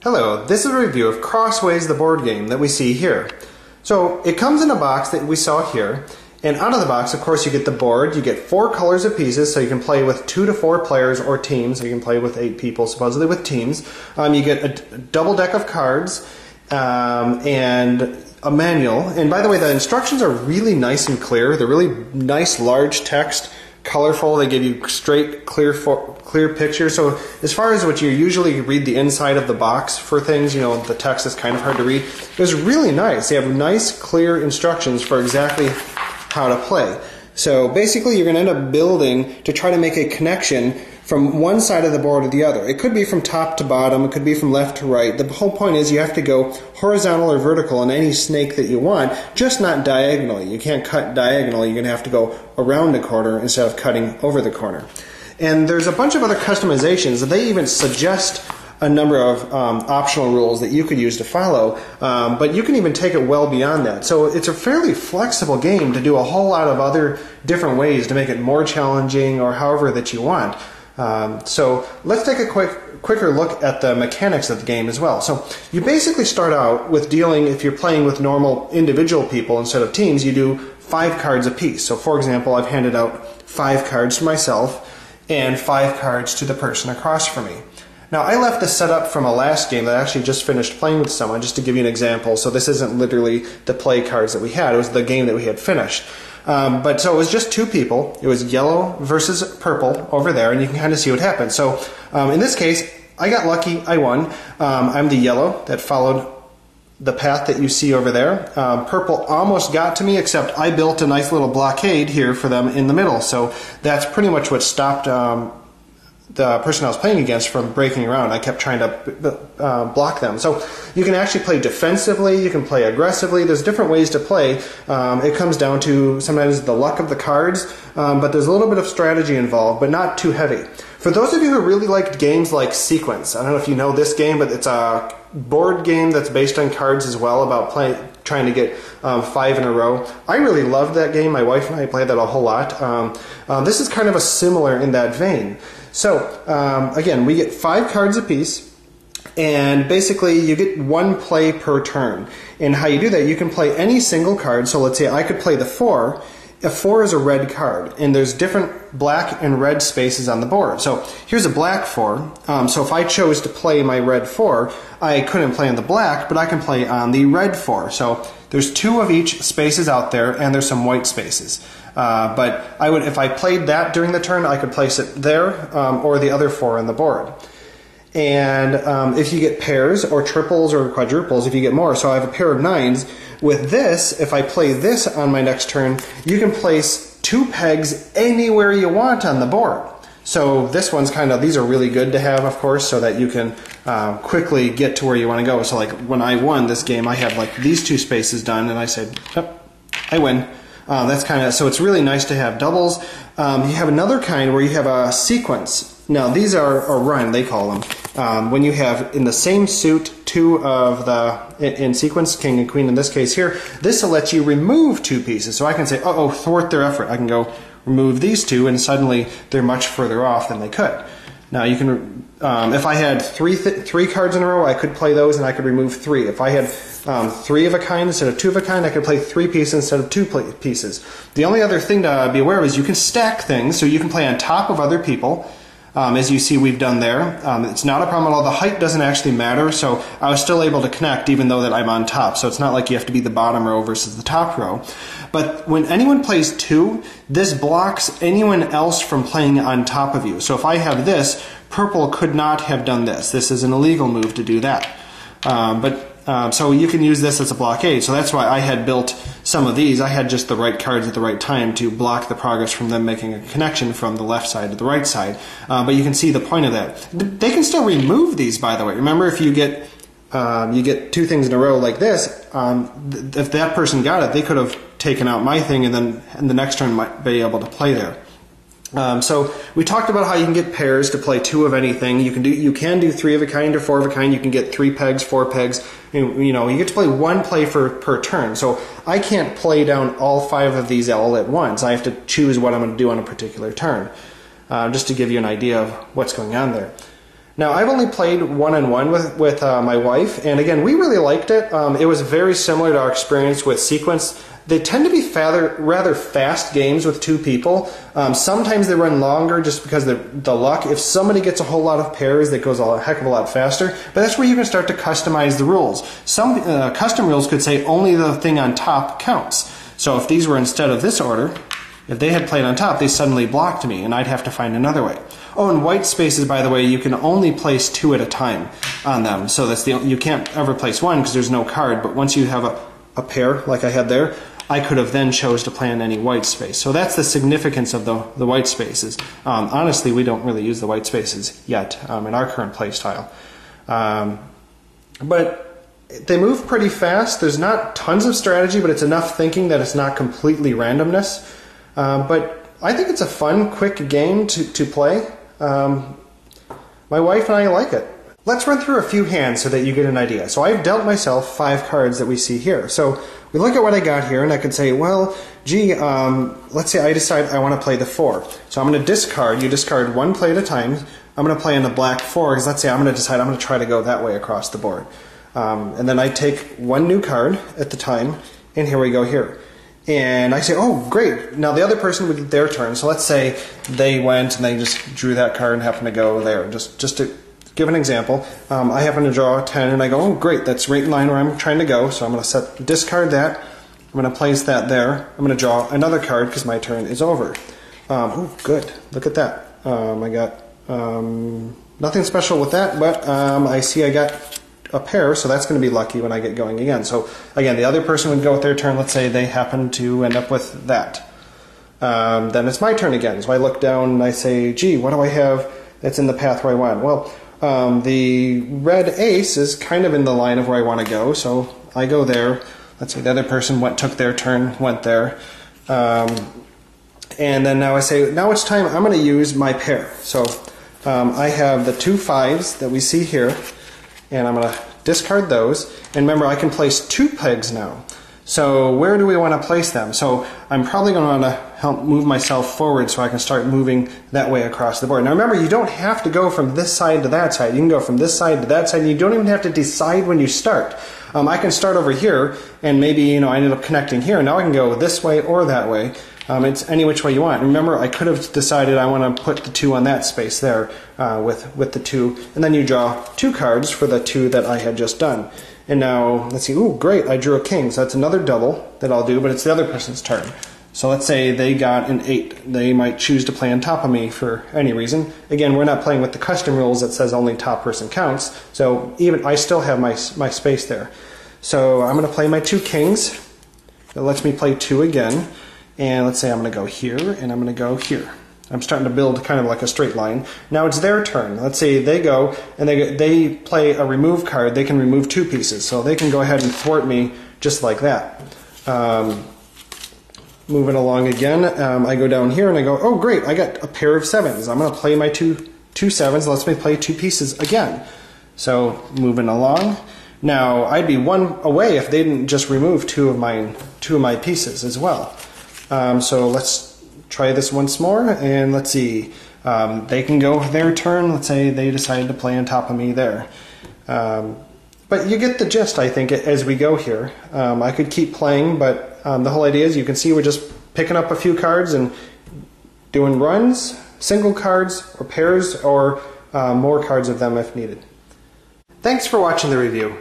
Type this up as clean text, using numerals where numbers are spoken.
Hello, this is a review of CrossWays, the board game that we see here. So it comes in a box that we saw here, and out of the box, of course, you get the board. You get 4 colors of pieces, so you can play with 2 to 4 players or teams. So you can play with 8 people, supposedly with teams. You get a double deck of cards and a manual. And by the way, the instructions are really nice and clear. They're really nice, large text, colorful. They give you straight, clear pictures. So as far as what you usually read the inside of the box for things, you know, the text is kind of hard to read. It was really nice. They have nice, clear instructions for exactly how to play. So basically you're going to end up building to try to make a connection from one side of the board to the other. It could be from top to bottom, it could be from left to right. The whole point is you have to go horizontal or vertical in any snake that you want, just not diagonally. You can't cut diagonally, you're going to have to go around the corner instead of cutting over the corner. And there's a bunch of other customizations. They even suggest a number of optional rules that you could use to follow, but you can even take it well beyond that. So it's a fairly flexible game to do a whole lot of other different ways to make it more challenging or however that you want. So let's take a quicker look at the mechanics of the game as well. So you basically start out with dealing, if you're playing with normal individual people instead of teams, you do 5 cards apiece. So for example, I've handed out 5 cards to myself and 5 cards to the person across from me. Now I left this set up from a last game that I actually just finished playing with someone, just to give you an example. So this isn't literally the play cards that we had, it was the game that we had finished. But so it was just 2 people. It was yellow versus purple over there, and you can kind of see what happened. So in this case, I got lucky, I won. I'm the yellow that followed the path that you see over there. Purple almost got to me, except I built a nice little blockade here for them in the middle. So that's pretty much what stopped the person I was playing against from breaking around. I kept trying to block them. So you can actually play defensively, you can play aggressively. There's different ways to play. It comes down to sometimes the luck of the cards, but there's a little bit of strategy involved, but not too heavy. For those of you who really liked games like Sequence, I don't know if you know this game, but it's a board game that's based on cards as well, about trying to get 5 in a row. I really loved that game. My wife and I played that a whole lot. This is kind of a similar in that vein. So again, we get 5 cards apiece, and basically you get 1 play per turn. And how you do that, you can play any single card. So let's say I could play the 4. A 4 is a red card, and there's different black and red spaces on the board. So here's a black 4. So if I chose to play my red 4, I couldn't play on the black, but I can play on the red 4. So there's 2 of each spaces out there, and there's some white spaces. But I would, if I played that during the turn, I could place it there or the other 4 on the board. And if you get pairs or triples or quadruples, if you get more, so I have a pair of 9s, with this, if I play this on my next turn, you can place 2 pegs anywhere you want on the board. So this one's kind of, these are really good to have, of course, so that you can quickly get to where you want to go. So like when I won this game, I had like these 2 spaces done, and I said, yep, I win. That's kind of, so it's really nice to have doubles. You have another kind where you have a sequence. Now these are a run, they call them. When you have in the same suit 2 of the, in sequence, king and queen in this case here, this will let you remove 2 pieces. So I can say, uh-oh, thwart their effort. I can go remove these 2, and suddenly they're much further off than they could. Now you can, if I had 3 cards in a row, I could play those and I could remove 3. If I had 3 of a kind instead of 2 of a kind, I could play 3 pieces instead of 2 pieces. The only other thing to be aware of is you can stack things, so you can play on top of other people. As you see we've done there. It's not a problem at all. The height doesn't actually matter, so I was still able to connect even though that I'm on top. So it's not like you have to be the bottom row versus the top row. But when anyone plays 2, this blocks anyone else from playing on top of you. So if I have this, purple could not have done this. This is an illegal move to do that. So you can use this as a blockade. So that's why I had built some of these. I had just the right cards at the right time to block the progress from them making a connection from the left side to the right side. But you can see the point of that. They can still remove these, by the way. Remember, if you get 2 things in a row like this, if that person got it, they could have taken out my thing, and then in the next turn might be able to play there. So we talked about how you can get pairs to play 2 of anything. You can do 3 of a kind or 4 of a kind. You can get 3 pegs, 4 pegs. You know, you get to play 1 play per turn. So I can't play down all 5 of these all at once. I have to choose what I'm going to do on a particular turn, just to give you an idea of what's going on there. Now, I've only played one-on-one with my wife, and again, we really liked it. It was very similar to our experience with Sequence. They tend to be rather fast games with two people. Sometimes they run longer just because the luck. If somebody gets a whole lot of pairs, that goes a heck of a lot faster. But that's where you can start to customize the rules. Some custom rules could say only the thing on top counts. So if these were instead of this order, if they had played on top, they suddenly blocked me, and I'd have to find another way. Oh, and white spaces, by the way, you can only place 2 at a time on them. So that's you can't ever place 1 because there's no card. But once you have a pair, like I had there, I could have then chose to play on any white space. So that's the significance of the white spaces. Honestly, we don't really use the white spaces yet in our current play style. But they move pretty fast. There's not tons of strategy, but it's enough thinking that it's not completely randomness. But I think it's a fun, quick game to play. My wife and I like it. Let's run through a few hands so that you get an idea. So I've dealt myself 5 cards that we see here. So we look at what I got here, and I could say, well, gee, let's say I decide I want to play the 4. So I'm going to discard. You discard 1 play at a time. I'm going to play in the black 4, because let's say I'm going to decide I'm going to try to go that way across the board. And then I take 1 new card at the time, and here we go here. And I say, oh, great. Now the other person would get their turn. So let's say they went and they just drew that card and happened to go there. Just to give an example, I happen to draw a 10 and I go, oh, great, that's right in line where I'm trying to go. So I'm going to discard that. I'm going to place that there. I'm going to draw another card because my turn is over. Oh, good. Look at that. I got nothing special with that, but I see I got a pair, so that's going to be lucky when I get going again. So again, the other person would go with their turn. Let's say they happen to end up with that. Then it's my turn again. So I look down and I say, gee, what do I have that's in the path where I want? Well, the red ace is kind of in the line of where I want to go, so I go there. Let's say the other person took their turn, went there. And then now I say, now it's time, I'm going to use my pair. So I have the 2 5s that we see here, and I'm going to discard those. And remember, I can place 2 pegs now. So where do we want to place them? So I'm probably going to want to help move myself forward so I can start moving that way across the board. Now remember, you don't have to go from this side to that side. You can go from this side to that side, and you don't even have to decide when you start. I can start over here, and maybe I ended up connecting here. Now I can go this way or that way. It's any which way you want. Remember, I could have decided I want to put the 2 on that space there with the 2, and then you draw 2 cards for the 2 that I had just done. And now, let's see, ooh, great, I drew a king, so that's another double that I'll do, but it's the other person's turn. So let's say they got an 8. They might choose to play on top of me for any reason. Again, we're not playing with the custom rules that says only top person counts, so even I still have my space there. So I'm going to play my 2 kings. That lets me play 2 again. And let's say I'm going to go here, and I'm going to go here. I'm starting to build kind of like a straight line. Now it's their turn. Let's say they go, and they play a remove card. They can remove 2 pieces, so they can go ahead and thwart me just like that. Moving along again, I go down here, and I go, oh great, I got a pair of 7s. I'm going to play my two 7s. Let's me play 2 pieces again. So moving along. Now I'd be 1 away if they didn't just remove 2 of my pieces as well. So let's try this once more, and let's see. They can go their turn. Let's say they decided to play on top of me there. But you get the gist, I think, as we go here. I could keep playing, but the whole idea is you can see we're just picking up a few cards and doing runs, single cards, or pairs, or more cards of them if needed. Thanks for watching the review.